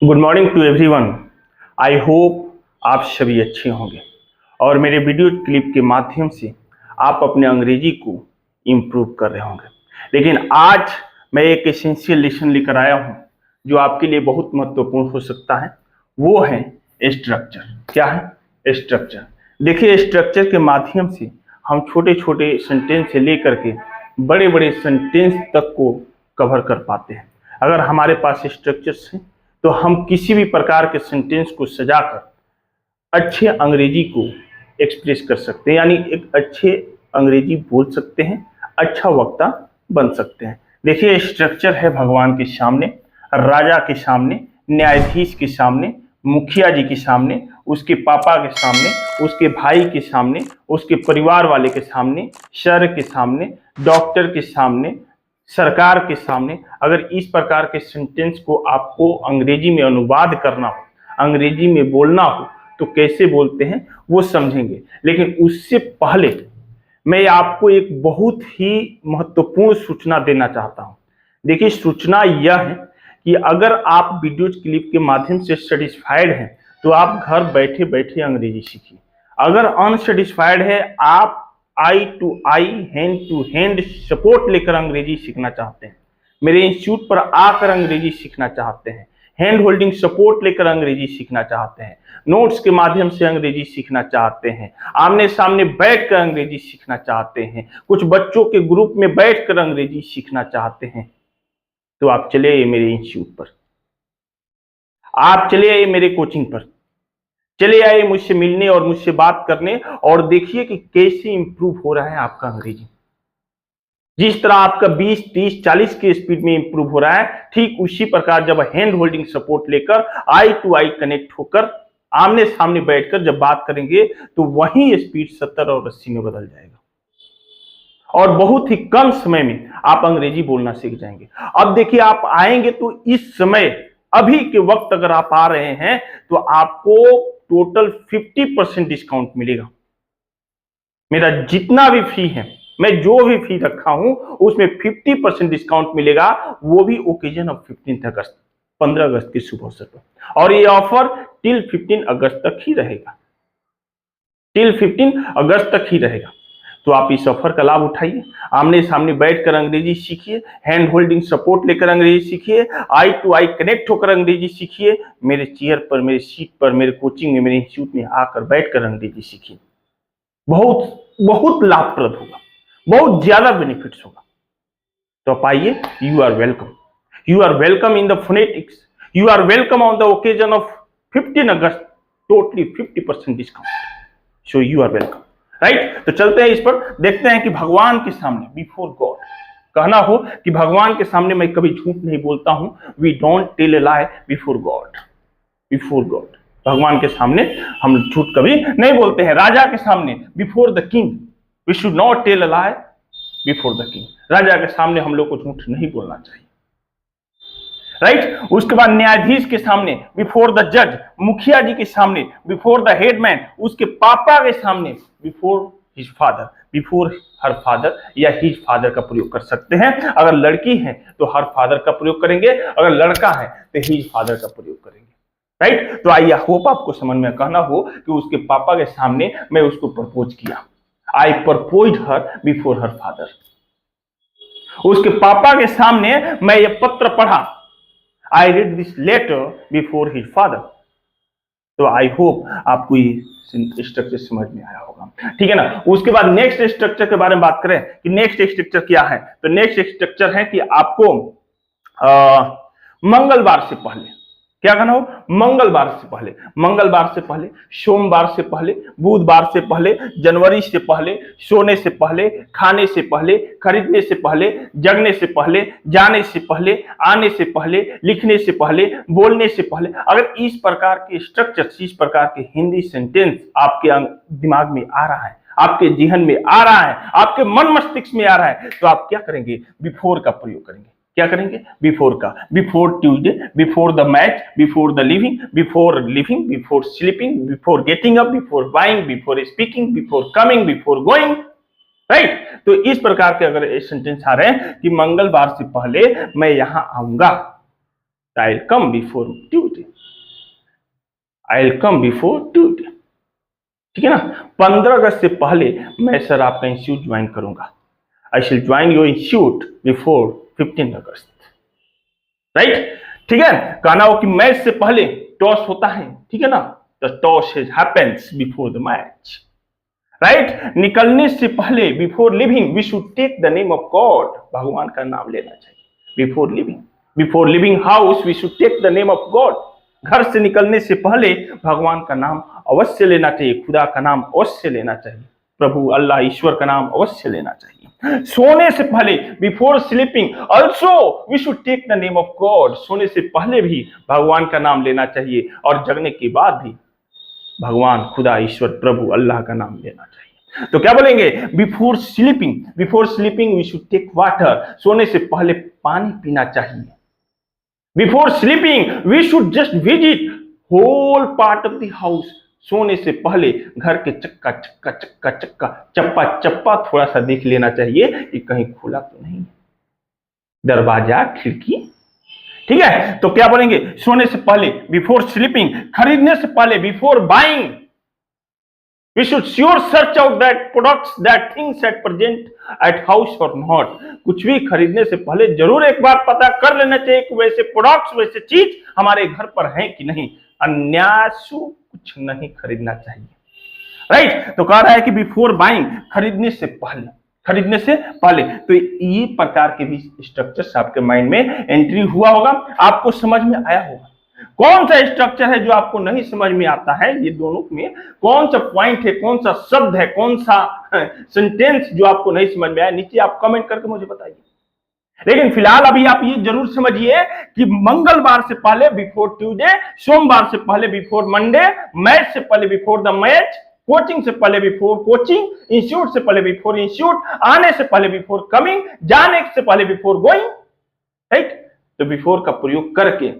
Good morning to everyone. I hope आप सभी अच्छे होंगे और मेरे वीडियो क्लिप के माध्यम से आप अपने अंग्रेजी को इम्प्रूव कर रहे होंगे। लेकिन आज मैं एक एसेंशियल लेसन लेकर आया हूँ जो आपके लिए बहुत महत्वपूर्ण हो सकता है। वो है स्ट्रक्चर। क्या है स्ट्रक्चर? देखिए, स्ट्रक्चर के माध्यम से हम छोटे छोटे सेंटेंस से लेकर के बड़े बड़े सेंटेंस तक को कवर कर पाते हैं। अगर हमारे पास स्ट्रक्चर्स हैं तो हम किसी भी प्रकार के सेंटेंस को सजाकर अच्छे अंग्रेजी को एक्सप्रेस कर सकते हैं, यानी एक अच्छे अंग्रेजी बोल सकते हैं, अच्छा वक्ता बन सकते हैं। देखिए, स्ट्रक्चर है भगवान के सामने, राजा के सामने, न्यायाधीश के सामने, मुखिया जी के सामने, उसके पापा के सामने, उसके भाई के सामने, उसके परिवार वाले के सामने, सर के सामने, डॉक्टर के सामने, सरकार के सामने। अगर इस प्रकार के सेंटेंस को आपको अंग्रेजी में अनुवाद करना हो, अंग्रेजी में बोलना हो, तो कैसे बोलते हैं वो समझेंगे। लेकिन उससे पहले मैं आपको एक बहुत ही महत्वपूर्ण सूचना देना चाहता हूं। देखिए, सूचना यह है कि अगर आप वीडियो क्लिप के माध्यम से सेटिस्फाइड हैं तो आप घर बैठे बैठे अंग्रेजी सीखिए। अगर अनसेटिस्फाइड है, आप eye to eye, hand to hand support लेकर अंग्रेजी सीखना चाहते हैं, मेरे इंस्टीट्यूट पर आकर अंग्रेजी सीखना चाहते हैं, हैंड होल्डिंग सपोर्ट लेकर अंग्रेजी सीखना चाहते हैं, नोट्स के माध्यम से अंग्रेजी सीखना चाहते हैं, आमने सामने बैठकर अंग्रेजी सीखना चाहते हैं, कुछ बच्चों के ग्रुप में बैठकर अंग्रेजी सीखना चाहते हैं, तो आप चले आइए मेरे इंस्टीट्यूट पर, आप चले आइए मेरे कोचिंग पर, चले आइए मुझसे मिलने और मुझसे बात करने, और देखिए कि कैसे इंप्रूव हो रहा है आपका अंग्रेजी। जिस तरह आपका 20, 30, 40 के स्पीड में इंप्रूव हो रहा है, ठीक उसी प्रकार जब हैंड होल्डिंग सपोर्ट लेकर आई टू आई कनेक्ट होकर आमने सामने बैठकर जब बात करेंगे तो वही स्पीड 70 और 80 में बदल जाएगा और बहुत ही कम समय में आप अंग्रेजी बोलना सीख जाएंगे। अब देखिए, आप आएंगे तो इस समय अभी के वक्त अगर आप आ रहे हैं तो आपको टोटल 50% डिस्काउंट मिलेगा। मेरा जितना भी फी है, मैं जो भी फी रखा हूं उसमें 50% डिस्काउंट मिलेगा, वो भी ओकेजन ऑफ 15 अगस्त, 15 अगस्त के शुभ अवसर पर। और ये ऑफर टिल 15 अगस्त तक ही रहेगा, टिल 15 अगस्त तक ही रहेगा। तो आप इस ऑफर का लाभ उठाइए, आमने सामने बैठकर अंग्रेजी सीखिए, हैंड होल्डिंग सपोर्ट लेकर अंग्रेजी सीखिए, आई टू आई कनेक्ट होकर अंग्रेजी सीखिए, मेरे चेयर पर, मेरे सीट पर, मेरे कोचिंग में, मेरे इंस्टीट्यूट में आकर बैठकर अंग्रेजी सीखिए। बहुत बहुत लाभप्रद होगा, बहुत ज्यादा बेनिफिट्स होगा। तो आप आइए, you are welcome, you are welcome in the phonetics, you are welcome on the occasion of 15 अगस्त, totally 50% discount, so you are welcome. Right, तो चलते हैं इस पर, देखते हैं कि भगवान के सामने, बिफोर गॉड, कहना हो कि भगवान के सामने मैं कभी झूठ नहीं बोलता हूं, we don't tell a lie before God, before God, भगवान के सामने हम झूठ कभी नहीं बोलते हैं। राजा के सामने, before the king, we should not tell a lie before the king, राजा के सामने हम लोग को झूठ नहीं बोलना चाहिए। राइट, उसके बाद न्यायाधीश के सामने, बिफोर द जज, मुखिया जी के सामने, बिफोर द हेडमैन, उसके पापा के सामने, before his father, before her father या हिज फादर का प्रयोग कर सकते हैं। अगर लड़की है तो हर फादर का प्रयोग करेंगे, अगर लड़का है तो हिज फादर का प्रयोग करेंगे। राइट, तो आई होप आपको समझ में कहना हो कि उसके पापा के सामने मैं उसको प्रपोज किया, I propose her before her father, उसके पापा के सामने मैं ये पत्र पढ़ा, I read this letter before his father. तो आई होप आपको ये स्ट्रक्चर समझ में आया होगा, ठीक है ना। उसके बाद नेक्स्ट स्ट्रक्चर के बारे में बात करें कि नेक्स्ट स्ट्रक्चर क्या है, तो नेक्स्ट स्ट्रक्चर है कि आपको मंगलवार से पहले क्या करना हो, मंगलवार से पहले, मंगलवार से पहले, सोमवार से पहले, बुधवार से पहले, जनवरी से पहले, सोने से पहले, खाने से पहले, खरीदने से पहले, जगने से पहले, जाने से पहले, आने से पहले, लिखने से पहले, बोलने से पहले, अगर इस प्रकार के स्ट्रक्चर, इस प्रकार के हिंदी सेंटेंस आपके दिमाग में आ रहा है, आपके जिहन में आ रहा है, आपके मन मस्तिष्क में आ रहा है, तो आप क्या करेंगे, बिफोर का प्रयोग करेंगे। क्या करेंगे, बिफोर का, before Tuesday, before the match, before the living, before sleeping, before getting up, before buying, before speaking, before coming, before going. Right, तो इस प्रकार के अगर सेंटेंस आ रहे हैं कि मंगलवार से पहले मैं यहां आऊंगा, I will come before Tuesday, I will come before Tuesday. ठीक है ना, 15 अगस्त से पहले मैं सर आपका इंस्टीट्यूट ज्वाइन करूंगा। आई शिल join your institute before 15 August, right. ठीक है, कहना हो कि मैच से पहले टॉस होता है, ठीक है ना, the toss happens before the match, right. निकलने से पहले before living we should take the name of God, भगवान का नाम लेना चाहिए। Before living house we should take the name of God, घर से निकलने से पहले भगवान का नाम अवश्य लेना चाहिए, खुदा का नाम अवश्य लेना चाहिए, प्रभु अल्लाह ईश्वर का नाम अवश्य लेना चाहिए। सोने से पहले before sleeping also we should take the name of God, सोने से पहले भी भगवान का नाम लेना चाहिए और जगने के बाद भी भगवान खुदा ईश्वर प्रभु अल्लाह का नाम लेना चाहिए। तो क्या बोलेंगे, before sleeping we should take water, सोने से पहले पानी पीना चाहिए। Before sleeping we should just visit whole part of the house, सोने से पहले घर के चक्का चक्का चक्का चक्का चप्पा चप्पा थोड़ा सा देख लेना चाहिए कि कहीं खुला तो नहीं, दरवाजा खिड़की। ठीक है, तो क्या बोलेंगे, सोने से पहले बिफोर स्लीपिंग, खरीदने से पहले before buying we should sure search out that products that things at present at house और नॉट, कुछ भी खरीदने से पहले जरूर एक बार पता कर लेना चाहिए कि वैसे प्रोडक्ट्स वैसे चीज हमारे घर पर हैं कि नहीं, अन्यासु कुछ नहीं खरीदना चाहिए, राइट। तो कह रहा है कि बिफोर बाइंग, खरीदने से पहले। तो ये प्रकार के भी स्ट्रक्चर्स आपके माइंड में एंट्री हुआ होगा, आपको समझ में आया होगा। कौन सा स्ट्रक्चर है जो आपको नहीं समझ में आता है, ये दोनों में कौन सा पॉइंट है, कौन सा शब्द है, कौन सा सेंटेंस जो आपको नहीं समझ में आया, नीचे आप कमेंट करके मुझे बताइए। लेकिन फिलहाल अभी आप ये जरूर समझिए कि मंगलवार से पहले बिफोर ट्यूसडे, सोमवार से पहले बिफोर मंडे, मैच से पहले बिफोर द मैच, कोचिंग से पहले बिफोर कोचिंग, इंस्टीट्यूट से पहले बिफोर इंस्टीट्यूट, आने से पहले बिफोर कमिंग, जाने से पहले बिफोर गोइंग, राइट। तो बिफोर का प्रयोग करके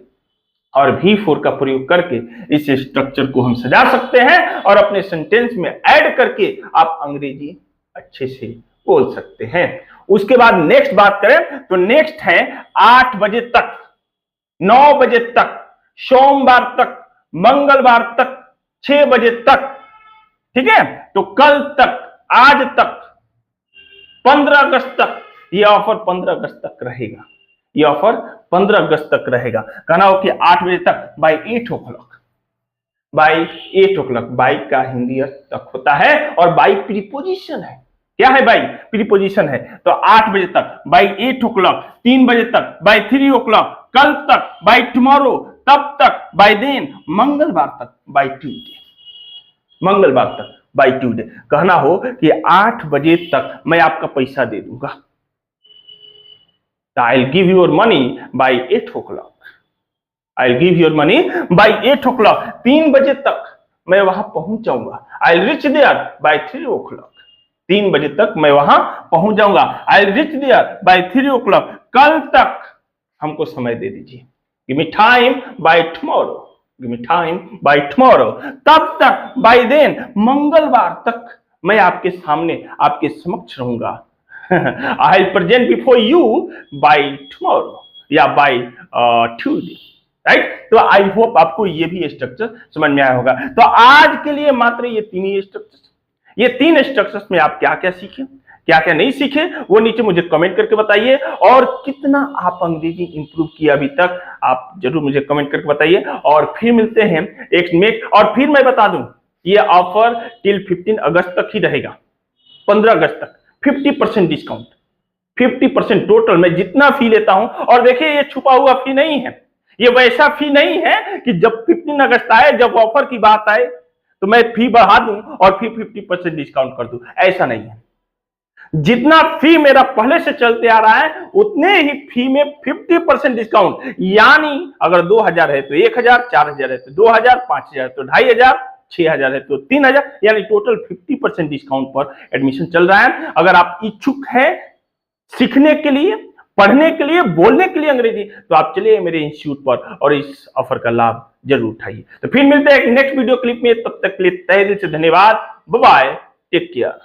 और बिफोर का प्रयोग करके इस स्ट्रक्चर को हम सजा सकते हैं और अपने सेंटेंस में ऐड करके आप अंग्रेजी अच्छे से बोल सकते हैं। उसके बाद नेक्स्ट बात करें तो नेक्स्ट है 8 बजे तक, 9 बजे तक, सोमवार तक, मंगलवार तक, 6 बजे तक, ठीक है। तो कल तक, आज तक, 15 अगस्त तक, ये ऑफर 15 अगस्त तक रहेगा, ये ऑफर 15 अगस्त तक रहेगा। कहना हो कि 8 बजे तक, bye 8 o'clock, bye 8 o'clock, bye का हिंदी अर्थ तक होता है और बाय प्रीपोजिशन है। क्या है बाय? प्रीपोजिशन है। तो 8 बजे तक, बाय 8 o'clock, 3 बजे तक, बाय 3 o'clock, कल तक, बाय टुमारो, तब तक, बाय देन, मंगलवार तक, बाय ट्यूसडे, मंगलवार तक, बाय ट्यूसडे। कहना हो कि 8 बजे तक मैं आपका पैसा दे दूंगा, I'll give your money by 8 o'clock, I'll give your money by 8 o'clock, 3 बजे तक मैं वहां पहुंच जाऊंगा, I'll reach there by 3 o'clock, 3 बजे तक मैं वहां पहुंच जाऊंगा, I'll reach there by 3 o'clock, कल तक हमको समय दे दीजिए, give me time by tomorrow, give me time by tomorrow, तब तक, by then, मंगलवार तक मैं आपके सामने, आपके समक्ष रहूंगा, I'll present before you by tomorrow या by Tuesday, राइट। तो आई होप आपको ये भी स्ट्रक्चर समझ में आया होगा। तो आज के लिए मात्र ये 3 ही स्ट्रक्चर्स, ये 3 स्ट्रक्चर्स में आप क्या क्या सीखे, क्या क्या नहीं सीखे, वो नीचे मुझे कमेंट करके बताइए। और कितना आप अंग्रेजी इंप्रूव किया अभी तक, आप जरूर मुझे कमेंट करके बताइए। और फिर मिलते हैं एक नेक्स्ट, और फिर मैं बता दूं ये ऑफर टिल 15 अगस्त तक ही रहेगा, 15 अगस्त तक 50% डिस्काउंट, 50% टोटल मैं जितना फी लेता हूं। और देखिए ये छुपा हुआ फी नहीं है, ये वैसा फी नहीं है कि जब 15 अगस्त आए, जब ऑफर की बात आए तो मैं फी बढ़ा दूं और फिर 50% डिस्काउंट कर दूं, ऐसा नहीं है। जितना फी मेरा पहले से चलते आ रहा है उतने ही फी में 50% डिस्काउंट, यानी अगर 2000 है तो 1000, 4000 है तो 2000, 5000 तो 2500, 6000 है तो 3000, यानी टोटल 50% डिस्काउंट पर एडमिशन चल रहा है। अगर आप इच्छुक हैं सीखने के लिए, पढ़ने के लिए, बोलने के लिए अंग्रेजी, तो आप चलिए मेरे इंस्टीट्यूट पर और इस ऑफर का लाभ जरूर उठाइए। तो फिर मिलते हैं एक नेक्स्ट वीडियो क्लिप में, तब तक के लिए तहे दिल से धन्यवाद, बाय बाय, टेक केयर।